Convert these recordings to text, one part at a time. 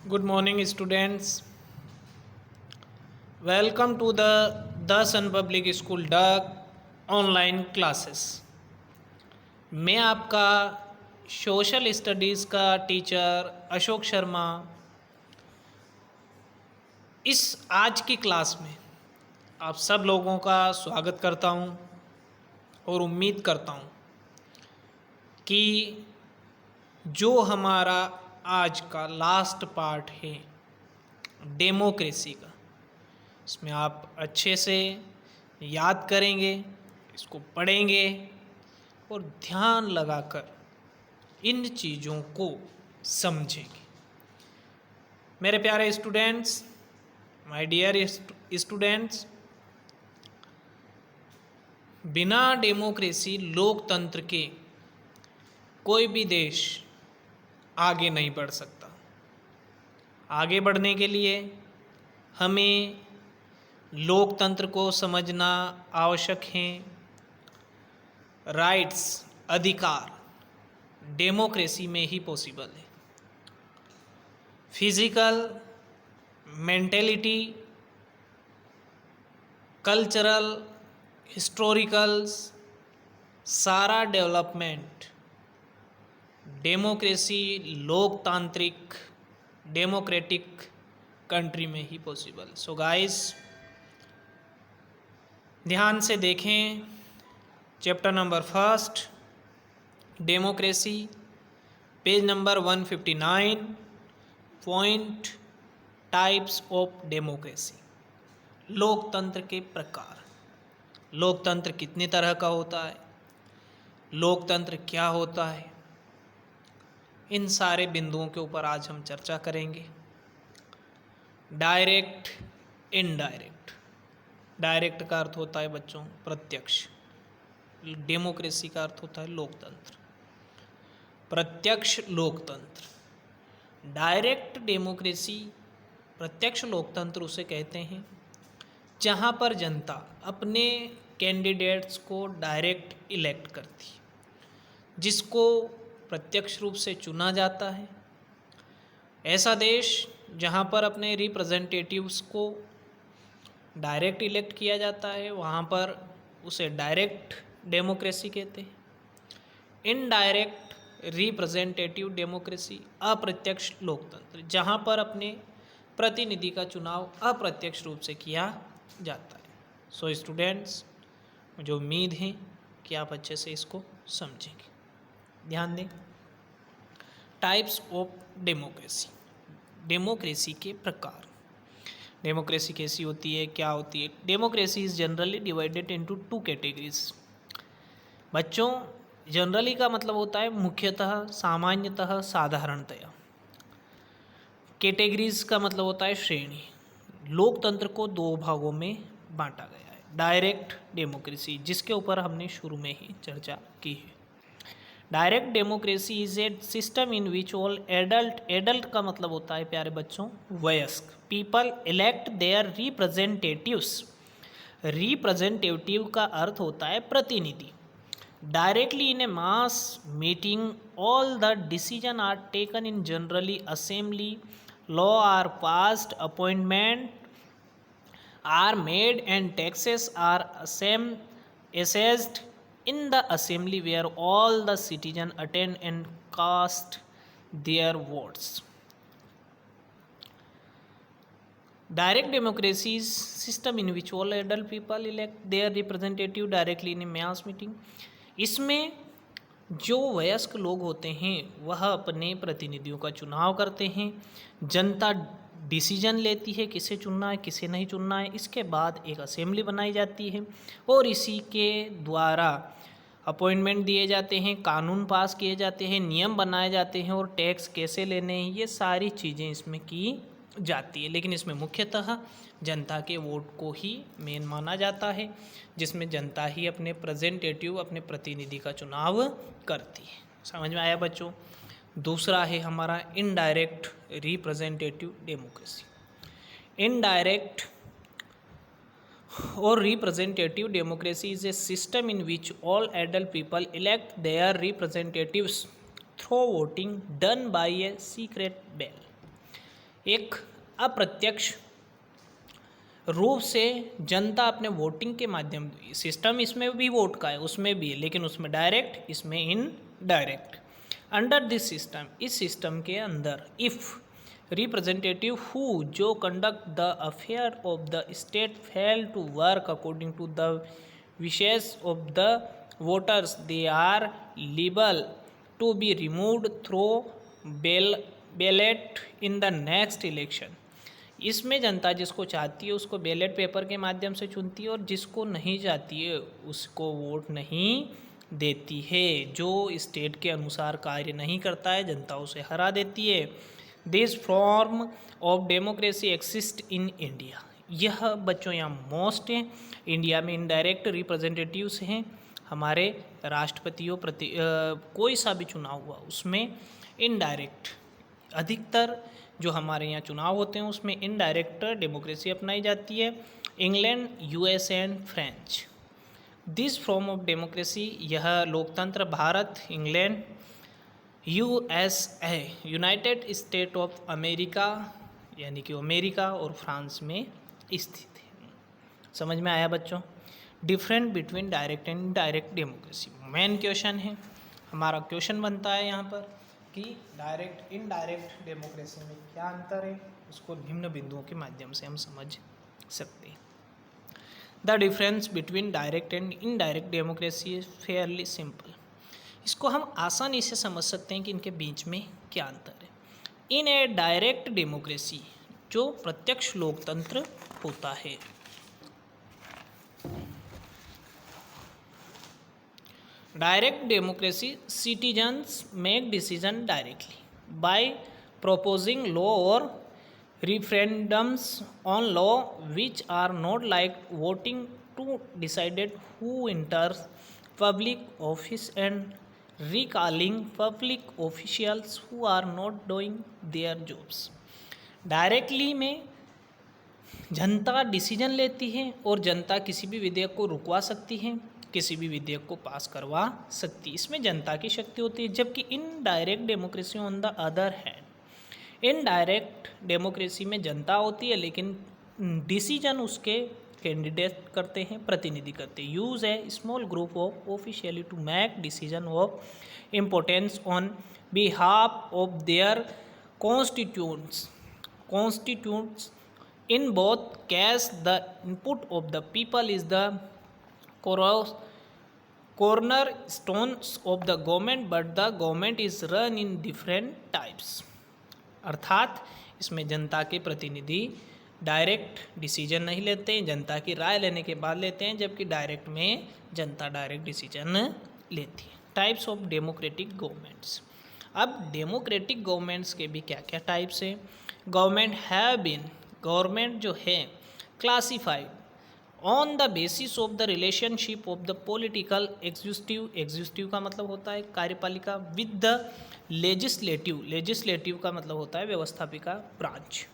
Good morning, students. Welcome to the Sun Public School Duck online classes. मैं आपका social studies का teacher Ashok Sharma इस आज की क्लास में आप सब लोगों का स्वागत करता हूं और उम्मीद करता हूं कि जो हमारा आज का लास्ट पार्ट है डेमोक्रेसी का, इसमें आप अच्छे से याद करेंगे, इसको पढ़ेंगे और ध्यान लगाकर इन चीज़ों को समझेंगे। मेरे प्यारे स्टूडेंट्स, माय डियर स्टूडेंट्स, बिना डेमोक्रेसी लोकतंत्र के कोई भी देश आगे नहीं बढ़ सकता। आगे बढ़ने के लिए हमें लोकतंत्र को समझना आवश्यक है। राइट्स, अधिकार डेमोक्रेसी में ही पॉसिबल है। फिजिकल, मेंटेलिटी, कल्चरल, हिस्टोरिकल्स, सारा डेवलपमेंट डेमोक्रेसी, लोकतांत्रिक, डेमोक्रेटिक कंट्री में ही पॉसिबल। सो गाइस, ध्यान से देखें। Chapter number first, democracy, page number 159, point types of democracy. लोकतंत्र के प्रकार। लोकतंत्र कितनी तरह का होता है, लोकतंत्र क्या होता है, इन सारे बिंदुओं के ऊपर आज हम चर्चा करेंगे। Direct, indirect. डायरेक्ट का अर्थ होता है बच्चों प्रत्यक्ष, डेमोक्रेसी का अर्थ होता है लोकतंत्र, प्रत्यक्ष लोकतंत्र। डायरेक्ट डेमोक्रेसी, प्रत्यक्ष लोकतंत्र उसे कहते हैं जहाँ पर जनता अपने कैंडिडेट्स को डायरेक्ट इलेक्ट करती है, जिसको प्रत्यक्ष रूप से चुना जाता है। ऐसा देश जहाँ पर अपने रिप्रेजेंटेटिव्स को डायरेक्ट इलेक्ट किया जाता है, वहाँ पर उसे डायरेक्ट डेमोक्रेसी कहते हैं। इनडायरेक्ट रिप्रेजेंटेटिव डेमोक्रेसी, अप्रत्यक्ष लोकतंत्र, जहाँ पर अपने प्रतिनिधि का चुनाव अप्रत्यक्ष रूप से किया जाता है। सो स्टूडेंट्स, मुझे उम्मीद है कि आप अच्छे से इसको समझेंगे। ध्यान दें। टाइप्स ऑफ डेमोक्रेसी, डेमोक्रेसी के प्रकार। डेमोक्रेसी कैसी होती है, क्या होती है? Democracy is generally divided into two categories. बच्चों, जनरली का मतलब होता है मुख्यतः, सामान्यतः, साधारणतया। कैटेगरीज का मतलब होता है श्रेणी। लोकतंत्र को दो भागों में बांटा गया है। डायरेक्ट डेमोक्रेसी, जिसके ऊपर हमने शुरू में ही चर्चा की है। Direct democracy is a system in which all adult, adult का मतलब होता है प्यारे बच्चों वयस्क, people elect their representatives. Representative का अर्थ होता है प्रतिनिधि। Directly in a mass meeting, all the decision are taken in generally assembly, law are passed, appointment are made and taxes are assessed in the assembly where all the citizens attend and cast their votes. Direct democracy is system in which all adult people elect their representative directly in a mass meeting. इसमें जो वयस्क लोग होते हैं वह अपने प्रतिनिधियों का चुनाव करते हैं। जनता डिसीजन लेती है किसे चुनना है, किसे नहीं चुनना है। इसके बाद एक असेंबली बनाई जाती है और इसी के द्वारा अपॉइंटमेंट दिए जाते हैं, कानून पास किए जाते हैं, नियम बनाए जाते हैं और टैक्स कैसे लेने हैं, ये सारी चीज़ें इसमें की जाती है। लेकिन इसमें मुख्यतः जनता के वोट को ही मेन माना जाता है, जिसमें जनता ही अपने प्रेजेंटेटिव, अपने प्रतिनिधि का चुनाव करती है। समझ में आया बच्चों? दूसरा है हमारा indirect representative democracy. Indirect or representative democracy is a system in which all adult people elect their representatives through voting done by a secret ballot. एक अप्रत्यक्ष रूप से जनता अपने वोटिंग के माध्यम, सिस्टम इसमें भी वोट का है, उसमें भी है, लेकिन उसमें डायरेक्ट, इसमें इनडायरेक्ट। अंडर दिस सिस्टम, इस सिस्टम के अंदर, इफ रिप्रेजेंटेटिव हु जो conduct the affair of the state fail to work according to the wishes of the voters, they are liable to be removed through ballot in the next election. इसमें जनता जिसको चाहती है उसको ballot paper के माध्यम से चुनती है, और जिसको नहीं चाहती है उसको वोट नहीं देती है। जो स्टेट के अनुसार कार्य नहीं करता है जनता उसे हरा देती है। This form of democracy exist in India. यह बच्चों यहाँ मोस्ट है। इंडिया में इनडायरेक्ट रिप्रेजेंटेटिव्स हैं, हमारे राष्ट्रपतियों प्रति कोई सा भी चुनाव हुआ उसमें इनडायरेक्ट, अधिकतर जो हमारे यहाँ चुनाव होते हैं उसमें इनडायरेक्ट डेमोक्रेसी अपनाई जाती है। England, US and French. This form of democracy, यह लोकतंत्र Bharat, England, USA United state of America यानी कि अमेरिका और फ्रांस में स्थित है। समझ में आया बच्चों? Different between direct and indirect democracy main question है। हमारा क्वेश्चन बनता है यहाँ पर कि डायरेक्ट इनडायरेक्ट डेमोक्रेसी में क्या अंतर है, उसको निम्न बिंदुओं के माध्यम से हम समझ सकते हैं। The difference between direct and indirect democracy is fairly simple. इसको हम आसानी से समझ सकते हैं कि इनके बीच में क्या अंतर है। इन ए डायरेक्ट डेमोक्रेसी, जो प्रत्यक्ष लोकतंत्र होता है, direct democracy citizens make decision directly by proposing law or referendums on law which are not like voting to decide who enters public office and recalling public officials who are not doing their jobs। Directly में जनता decision लेती है और जनता किसी भी विधेयक को रुकवा सकती है, किसी भी विधेयक को पास करवा सकती है, इसमें जनता की शक्ति होती है। जबकि indirect democracy on the other hand, indirect democracy में जनता होती है लेकिन डिसीजन उसके कैंडिडेट करते हैं, प्रतिनिधि करते हैं। यूज है small group of officially to make decision of importance on behalf of their constituents. In both case the input of the people is the corner stones of the government, but the government is run in different types। अर्थात इसमें जनता के प्रतिनिधि direct decision नहीं लेते हैं, जनता की राय लेने के बाद लेते हैं, जबकि डायरेक्ट में जनता डायरेक्ट डिसीजन लेती है। Types of democratic governments. अब डेमोक्रेटिक गवर्नमेंट्स के भी क्या क्या टाइप्स हैं। गवर्नमेंट हैव बीन, गवर्नमेंट जो है classified on the basis of the relationship of the political executive, executive का मतलब होता है कार्यपालिका, विद द लेजिस्लेटिव, लेजिस्लेटिव का मतलब होता है व्यवस्थापिका ब्रांच।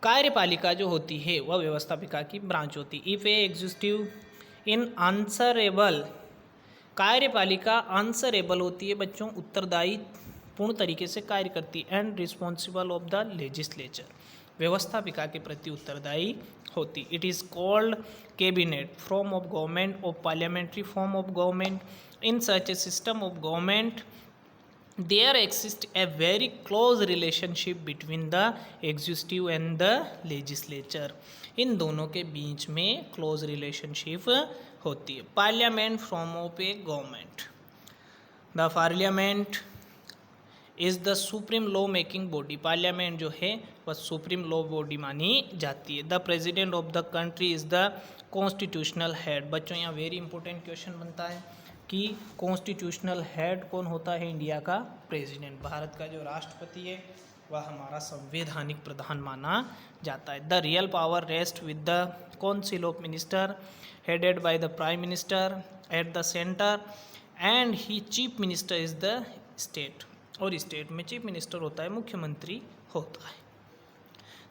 कार्यपालिका जो होती है वह व्यवस्थापिका की ब्रांच होती है। If A executive in answerable, कार्यपालिका आंसरेबल होती है बच्चों, उत्तरदायी पूर्ण तरीके से कार्य करती है। And responsible of the legislature, व्यवस्थापिका के प्रति उत्तरदायी होती। It is called cabinet, form of government of parliamentary form of government. In such a system of government there exist a very close relationship between the executive and the legislature. इन दोनों के बीच में क्लोज रिलेशनशिप होती है। Parliament form of a government. The parliament is the supreme law making body, parliament जो है वह सुप्रीम लॉ बॉडी मानी जाती है। The president of the country is the constitutional head. बच्चों यहाँ वेरी इंपॉर्टेंट क्वेश्चन बनता है कि कॉन्स्टिट्यूशनल हेड कौन होता है इंडिया का? प्रेसिडेंट। भारत का जो राष्ट्रपति है वह हमारा संवैधानिक प्रधान माना जाता है। The real power rest with the council of minister headed by the prime minister at the centre and he chief minister is the state, और स्टेट में चीफ मिनिस्टर होता है, मुख्यमंत्री होता है।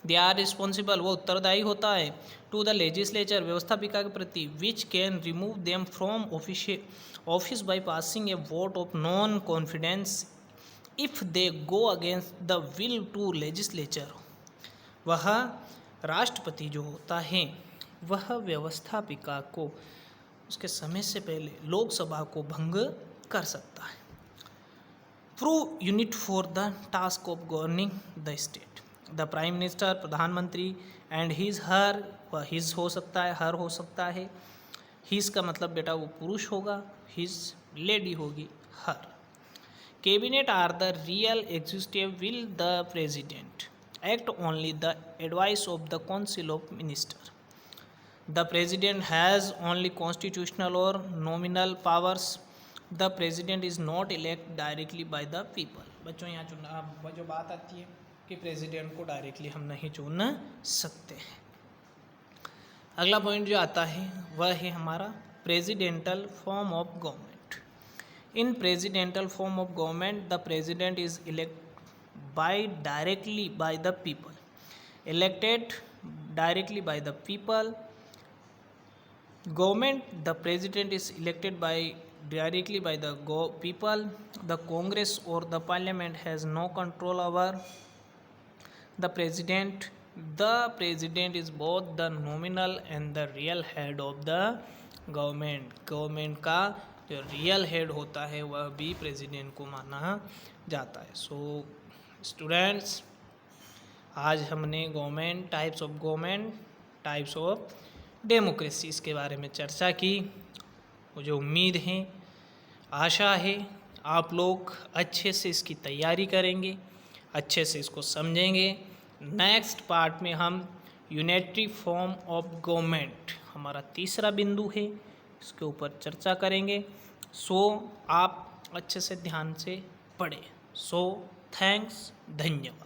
दे आर रिस्पॉन्सिबल, वो उत्तरदायी होता है, टू द लेजिस्लेचर, व्यवस्थापिका के प्रति, which can remove them from office by passing a vote of non confidence if they go against the will to legislature. वह राष्ट्रपति जो होता है वह व्यवस्थापिका को उसके समय से पहले लोकसभा को भंग कर सकता है। Prove unit for the task of governing the state. The prime minister, प्रधानमंत्री एंड हिज हर, वह हिज हो सकता है, हर हो सकता है। हिज का मतलब बेटा वो पुरुष होगा, हिज लेडी होगी, her. Cabinet are the real executive will the president act only the advice of the council of minister. The president has only constitutional or nominal powers. The president is not elected directly by the people. बच्चों यहाँ चुना जो बात आती है कि president को directly हम नहीं चुन सकते हैं। अगला पॉइंट जो आता है वह है हमारा presidential form of government. In presidential form of government the president is elect by directly by the people. Elected directly by the people. Government, the president is elected directly by the people. The Congress or the Parliament has no control over the president. The president is both the nominal and the real head of the government. Government का जो real head होता है वह भी president को माना जाता है। So students, आज हमने गवर्नमेंट, टाइप्स ऑफ डेमोक्रेसी इसके बारे में चर्चा की। मुझे उम्मीद है, आशा है आप लोग अच्छे से इसकी तैयारी करेंगे, अच्छे से इसको समझेंगे। नेक्स्ट पार्ट में हम यूनिटरी फॉर्म ऑफ गवर्नमेंट, हमारा तीसरा बिंदु है, इसके ऊपर चर्चा करेंगे। सो आप अच्छे से ध्यान से पढ़ें। सो थैंक्स, धन्यवाद।